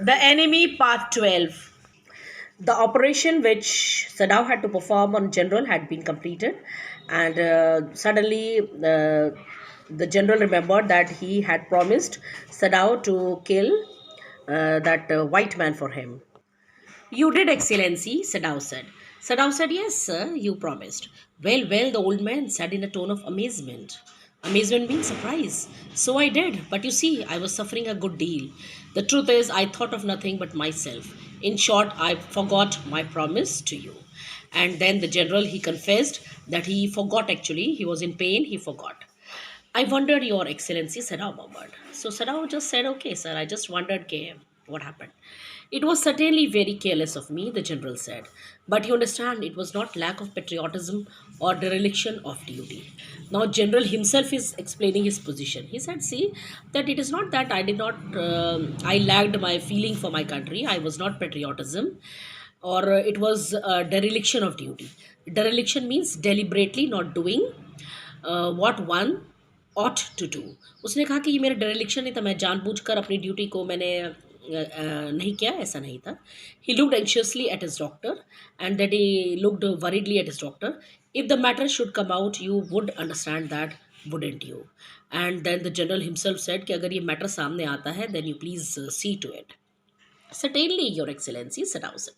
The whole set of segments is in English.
The Enemy Part 12. The operation which Sadao had to perform on General had been completed, and suddenly the General remembered that he had promised Sadao to kill that white man for him. You did, Excellency, Sadao said. Sadao said, Yes, sir, you promised. Well, well, the old man said in a tone of amazement. Amazement means surprise. So I did, but you see, I was suffering a good deal. The truth is, I thought of nothing but myself. In short, I forgot my promise to you. And then the general, he confessed that he forgot actually. He was in pain, he forgot. I wondered, Your Excellency, Sadao murmured. So Sadao just said, Okay, sir, I just wondered what happened. It was certainly very careless of me, the general said. But you understand, it was not lack of patriotism or dereliction of duty. Now, general himself is explaining his position. He said, see, that it is not that I did not, I lacked my feeling for my country. I was not patriotism or it was dereliction of duty. Dereliction means deliberately not doing what one ought to do. उसने कहा कि ये मेरा dereliction नहीं था, मैं जानबूझकर अपनी ड्यूटी को मैंने नहीं किया, ऐसा नहीं था. He looked anxiously at his doctor and that he looked worriedly at his doctor. If the matter should come out, you would understand that, wouldn't you? And then the general himself said कि अगर ये matter सामने आता है, then you please see to it. Certainly, Your Excellency, Sadao said.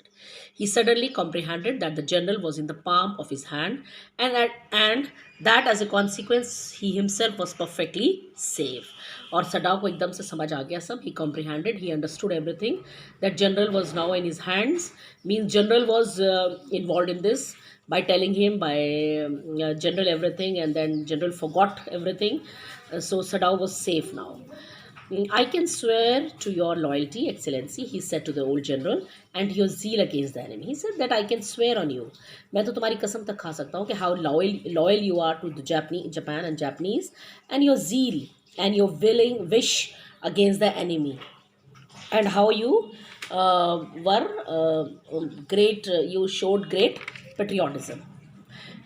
He suddenly comprehended that the general was in the palm of his hand and that as a consequence he himself was perfectly safe. और सडाव को एकदम से समझ आ गया सब. He comprehended, he understood everything. That general was now in his hands. Means general was involved in this by telling him by general everything, and then general forgot everything. So Sadao was safe now. I can swear to your loyalty, Excellency, he said to the old general, and your zeal against the enemy. He said that I can swear on you. मैं तो तुम्हारी कसम तक खा सकता हूँ कि how loyal you are to the Japan and Japanese, and your zeal and your willing wish against the enemy, and how you were great. You showed great patriotism.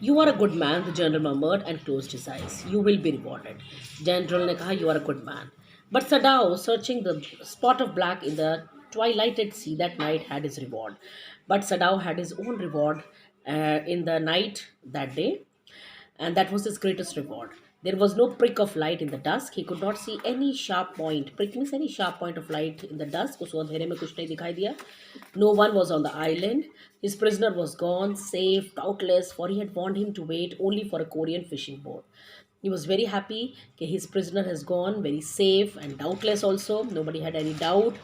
You are a good man, the general murmured and closed his eyes. You will be rewarded. General ने कहा, you are a good man. But Sadao, searching the spot of black in the twilighted sea that night, had his reward. But Sadao had his own reward in the night that day, and that was his greatest reward. There was no prick of light in the dusk. He could not see any sharp point. Prick means any sharp point of light in the dusk. उसको अंधेरे में कुछ नहीं दिखाई दिया. No one was on the island. His prisoner was gone, safe, doubtless, for he had warned him to wait only for a Korean fishing boat. He was very happy that his prisoner has gone, very safe and doubtless also. Nobody had any doubt.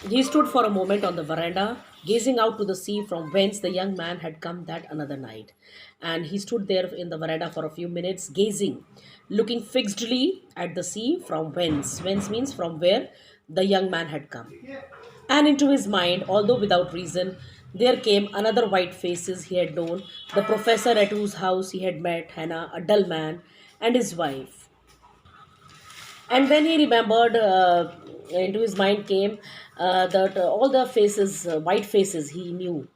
He stood for a moment on the veranda, gazing out to the sea from whence the young man had come that another night. And he stood there in the veranda for a few minutes, gazing, looking fixedly at the sea from whence. Whence means from where the young man had come. And into his mind, although without reason, there came another white faces he had known, the professor at whose house he had met Hannah, a dull man, and his wife. And then he remembered, into his mind came that all the faces, white faces he knew.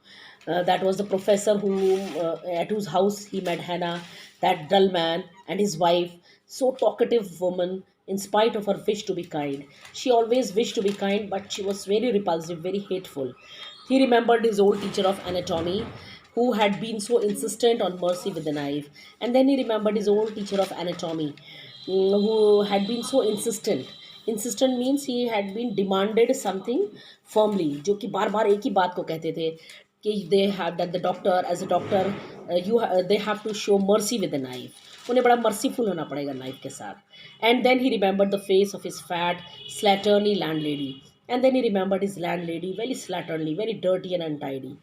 That was the professor at whose house he met Hannah, that dull man, and his wife, so talkative woman. In spite of her wish to be kind, she always wished to be kind, but she was very repulsive, very hateful. He remembered his old teacher of anatomy, who had been so insistent on mercy with the knife. And then he remembered his old teacher of anatomy, who had been so insistent. Insistent means he had been demanded something firmly, जो कि बार बार एक ही बात को कहते थे कि they have that the doctor as a doctor they have to show mercy with the knife. उन्हें बड़ा merciful होना पड़ेगा knife के साथ. And then he remembered the face of his fat slatternly landlady. And then he remembered his landlady, very slatternly, very dirty and untidy.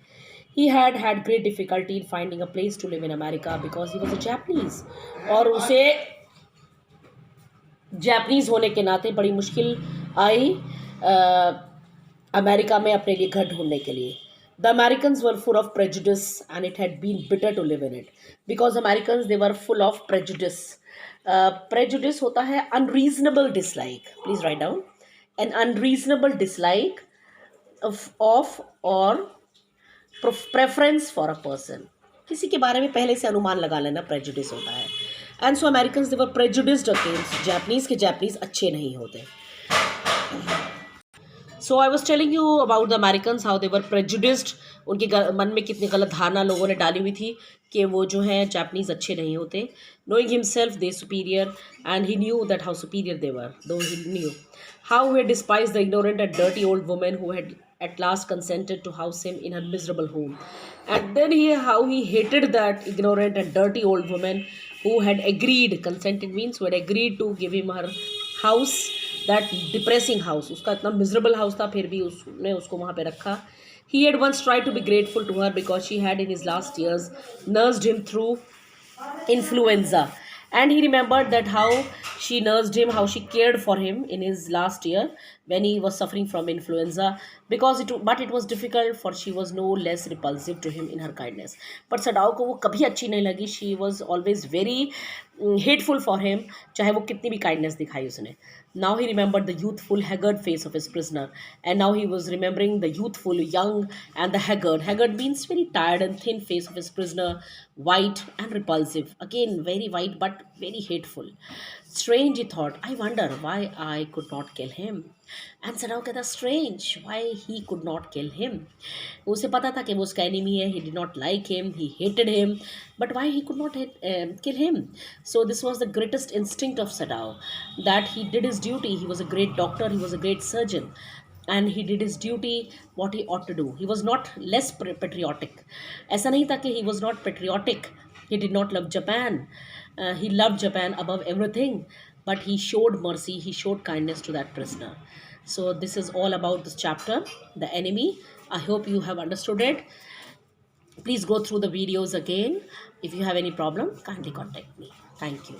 He had had great difficulty in finding a place to live in America because he was a Japanese. और उसे Japanese होने के नाते बड़ी मुश्किल आई America में अपने लिए घर ढूंढने के लिए. The Americans were full of prejudice and it had been bitter to live in it. Because Americans, they were full of prejudice. Prejudice होता है unreasonable dislike. Please write down. An unreasonable dislike of or preference for a person. किसी के बारे में पहले से अनुमान लगा लेना prejudice होता है. And so Americans, they were prejudiced against Japanese के Japanese अच्छे नहीं होते. So I was telling you about the Americans how they were prejudiced. उनके मन में कितनी गलत धारणा लोगों ने डाली हुई थी कि वो जो है जापानीज अच्छे नहीं होते. Knowing himself they superior, and he knew that how superior they were, though he knew how he despised the ignorant and dirty old woman who had at last consented to house him in her miserable home. And then how he hated that ignorant and dirty old woman who had agreed, consented means who had agreed to give him her house, that depressing house. उसका इतना miserable house था, फिर भी उसने उसको वहाँ पे रखा. He had once tried to be grateful to her because she had in his last years nursed him through influenza, and he remembered that how she nursed him, how she cared for him in his last year when he was suffering from influenza, because but it was difficult, for she was no less repulsive to him in her kindness. But Sadao को वो कभी अच्छी नहीं लगी. She was always very hateful for him, चाहे वो कितनी भी kindness दिखाई उसने. Now he remembered the youthful, haggard face of his prisoner, and now he was remembering the youthful, young, and the haggard. Haggard means very tired and thin face of his prisoner, white and repulsive. Again, very white but very hateful. Strange, he thought. I wonder why I could not kill him. And Sadao कहता strange why he could not kill him. उसे पता था कि वो उसका enemy है. He did not like him. He hated him. But why he could not kill him? So this was the greatest instinct of Sadao, that he did his duty. He was a great doctor. He was a great surgeon. And he did his duty, what he ought to do. He was not less patriotic. ऐसा नहीं था कि he was not patriotic. He did not love Japan. He loved Japan above everything. But he showed mercy. He showed kindness to that prisoner. So this is all about this chapter, the enemy. I hope you have understood it. Please go through the videos again. If you have any problem, kindly contact me. Thank you.